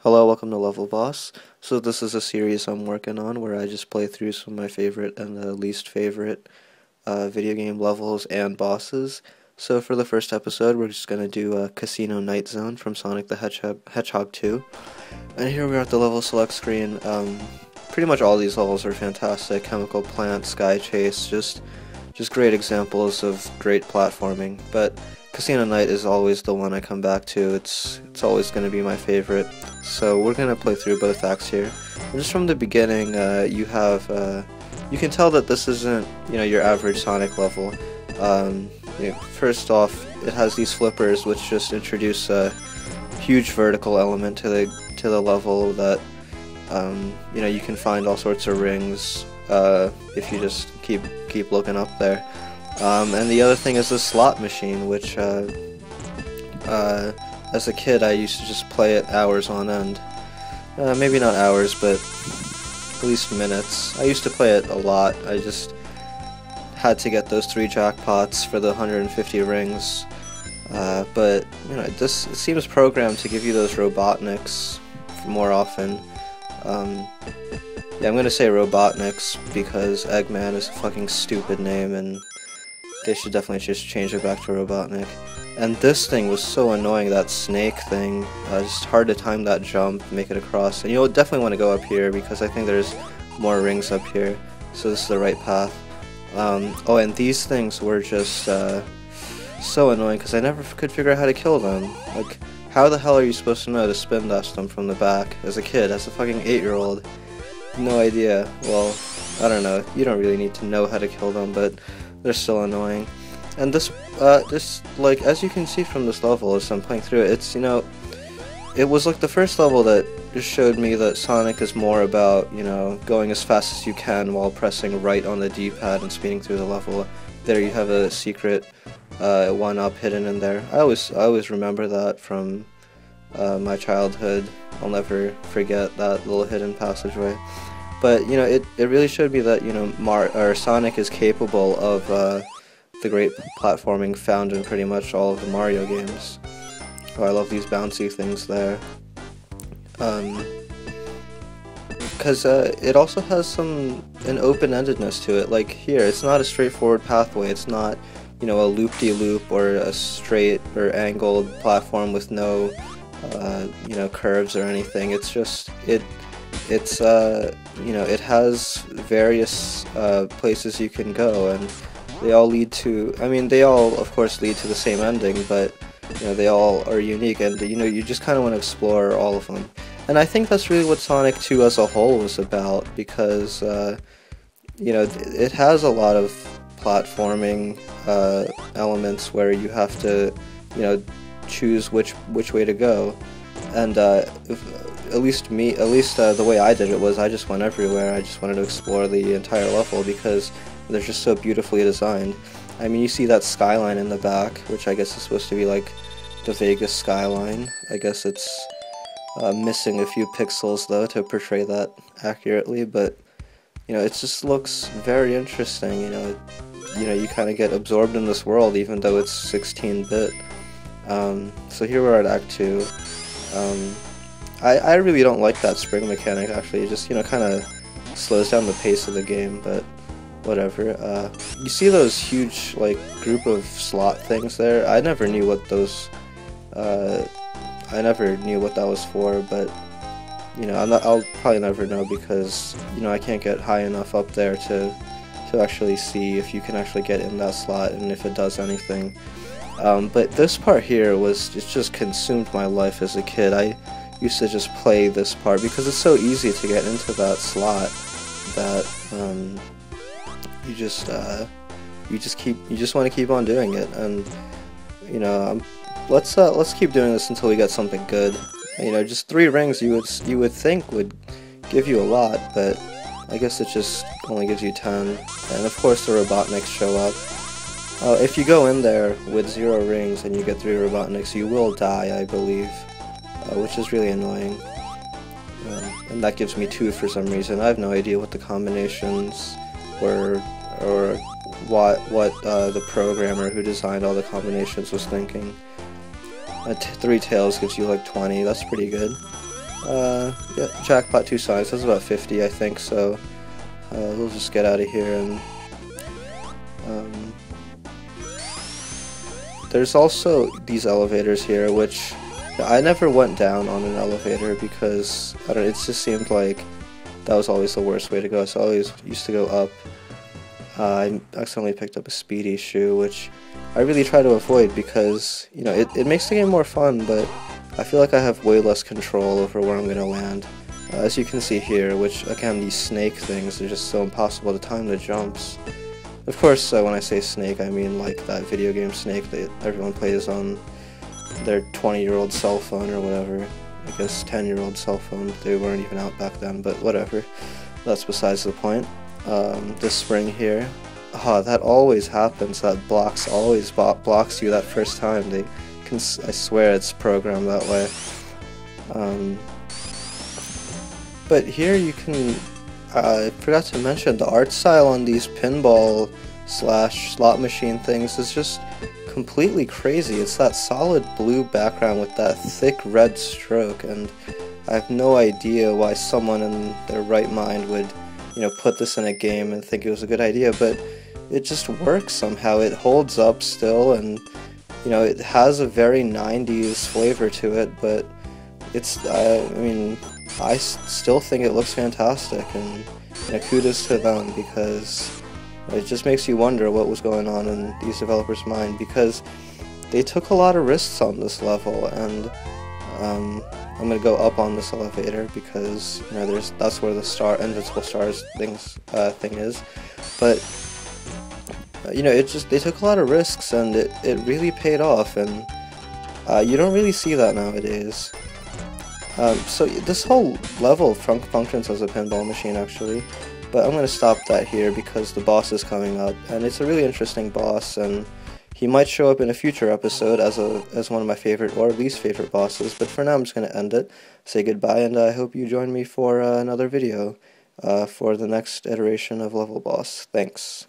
Hello, welcome to Level Boss. So this is a series I'm working on where I just play through some of my favorite and least favorite video game levels and bosses. So for the first episode, we're just going to do Casino Night Zone from Sonic the Hedgehog 2. And here we are at the level select screen. Pretty much all these levels are fantastic. Chemical Plant, Sky Chase, just great examples of great platforming. But Casino Night is always the one I come back to. It's always going to be my favorite. So we're going to play through both acts here. And just from the beginning, you can tell that this isn't, your average Sonic level. First off, it has these flippers which just introduce a huge vertical element to the level that, you can find all sorts of rings if you just keep looking up there. And the other thing is the slot machine, which as a kid I used to just play it hours on end. Maybe not hours, but at least minutes. I used to play it a lot. I just had to get those 3 jackpots for the 150 rings. But it seems programmed to give you those Robotniks more often. Yeah, I'm gonna say Robotniks because Eggman is a fucking stupid name, and they should definitely just change it back to Robotnik. And this thing was so annoying, that snake thing. Just hard to time that jump, make it across. And you'll definitely want to go up here because I think there's more rings up here. So this is the right path. Oh, and these things were just so annoying because I never could figure out how to kill them. Like, how the hell are you supposed to know to spin dash them from the back as a kid, as a fucking 8-year-old? No idea. Well, I don't know. You don't really need to know how to kill them, but they're still annoying. And this, like, as you can see from this level as I'm playing through it, it's, it was like the first level that just showed me that Sonic is more about, going as fast as you can while pressing right on the D-pad and speeding through the level. There you have a secret 1-up hidden in there. I always remember that from my childhood. I'll never forget that little hidden passageway. But, it really showed me that, Sonic is capable of the great platforming found in pretty much all of the Mario games. Oh, I love these bouncy things there. Because it also has an open-endedness to it. Like here, it's not a straightforward pathway. It's not, a loop-de-loop or a straight or angled platform with no, curves or anything. It's just, it has various places you can go, and they all lead to, they all of course lead to the same ending, but they all are unique, and you just kind of want to explore all of them. And I think that's really what Sonic 2 as a whole was about, because it has a lot of platforming elements where you have to choose which way to go. And at least the way I did it was I just went everywhere. I just wanted to explore the entire level because they're just so beautifully designed. You see that skyline in the back, which I guess is supposed to be like the Vegas skyline. I guess it's missing a few pixels though to portray that accurately, but it just looks very interesting. You kind of get absorbed in this world even though it's 16-bit. So here we're at Act 2. I really don't like that spring mechanic, actually. It just, kind of slows down the pace of the game, but whatever. You see those huge, like, group of slot things there? I never knew what those, I never knew what that was for, but, I'll probably never know because, I can't get high enough up there to actually see if you can actually get in that slot and if it does anything. But this part here it just consumed my life as a kid. I used to just play this part because it's so easy to get into that slot that you just want to keep on doing it. And let's keep doing this until we get something good. Just 3 rings you would think would give you a lot, but I guess it just only gives you 10. And of course the Robotniks show up. If you go in there with 0 rings and you get 3 Robotniks, you will die, I believe, which is really annoying. And that gives me 2 for some reason. I have no idea what the combinations were, or what the programmer who designed all the combinations was thinking. 3 tails gives you like 20, that's pretty good. Yeah, jackpot 2 signs. That's about 50, I think, so we'll just get out of here. And there's also these elevators here, which I never went down on an elevator because I don't. It just seemed like that was always the worst way to go. So I always used to go up. I accidentally picked up a speedy shoe, which I really try to avoid because, you know, it makes the game more fun, but I feel like I have way less control over where I'm going to land. As you can see here, which, again, these snake things are just so impossible to time the jumps. Of course, when I say snake, I mean like that video game Snake that everyone plays on their 20-year-old cell phone or whatever. I guess 10-year-old cell phone. They weren't even out back then, but whatever. That's besides the point. This spring here, that always happens. That always blocks you that first time. I swear it's programmed that way. But here you can. I forgot to mention the art style on these pinball / slot machine things is just completely crazy. It's that solid blue background with that thick red stroke, and I have no idea why someone in their right mind would, you know, put this in a game and think it was a good idea, but it just works somehow. It holds up still, and, you know, it has a very 90s flavor to it, but it's, I mean, I still think it looks fantastic, and, you know, kudos to them, because it just makes you wonder what was going on in these developers' mind, because they took a lot of risks on this level. And I'm gonna go up on this elevator because, you know, that's where the invincible stars thing is. But you know, they took a lot of risks, and it really paid off, and you don't really see that nowadays. So this whole level functions as a pinball machine, actually, but I'm going to stop that here because the boss is coming up, and it's a really interesting boss, and he might show up in a future episode as one of my favorite or least favorite bosses. But for now, I'm just going to end it, say goodbye, and I hope you join me for another video for the next iteration of Level Boss. Thanks.